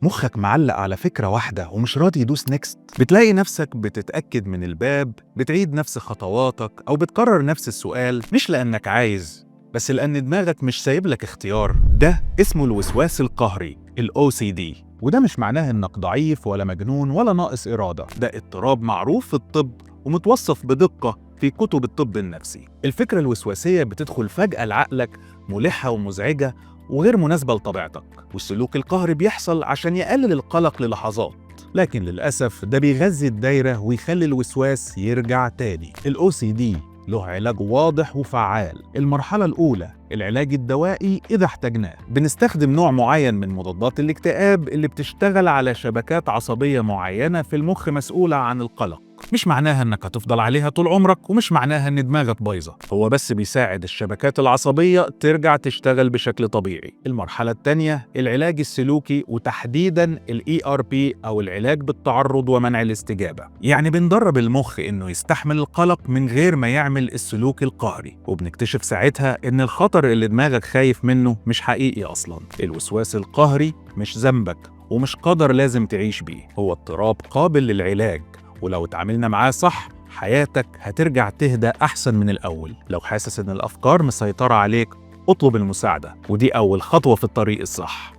مخك معلق على فكرة واحدة ومش راضي يدوس نيكست. بتلاقي نفسك بتتأكد من الباب، بتعيد نفس خطواتك أو بتكرر نفس السؤال، مش لأنك عايز بس لأن دماغك مش سايب لك اختيار. ده اسمه الوسواس القهري، ال OCD. وده مش معناه إنك ضعيف ولا مجنون ولا ناقص إرادة، ده اضطراب معروف في الطب ومتوصف بدقة في كتب الطب النفسي. الفكرة الوسواسية بتدخل فجأة لعقلك، ملحة ومزعجة وغير مناسبة لطبيعتك، والسلوك القهري بيحصل عشان يقلل القلق للحظات، لكن للأسف ده بيغذي الدايرة ويخلي الوسواس يرجع تاني. ال OCD له علاج واضح وفعال. المرحلة الأولى العلاج الدوائي إذا احتاجناه. بنستخدم نوع معين من مضادات الاكتئاب اللي بتشتغل على شبكات عصبية معينة في المخ مسؤولة عن القلق. مش معناها انك هتفضل عليها طول عمرك، ومش معناها ان دماغك بايظة، هو بس بيساعد الشبكات العصبية ترجع تشتغل بشكل طبيعي. المرحلة الثانية العلاج السلوكي، وتحديدا ال ERP أو العلاج بالتعرض ومنع الاستجابة. يعني بندرب المخ انه يستحمل القلق من غير ما يعمل السلوك القهري، وبنكتشف ساعتها ان الخطر اللي دماغك خايف منه مش حقيقي اصلا. الوسواس القهري مش ذنبك ومش قدر لازم تعيش بيه، هو اضطراب قابل للعلاج، ولو اتعاملنا معاه صح حياتك هترجع تهدى أحسن من الأول. لو حاسس إن الأفكار مسيطرة عليك اطلب المساعدة، ودي أول خطوة في الطريق الصح.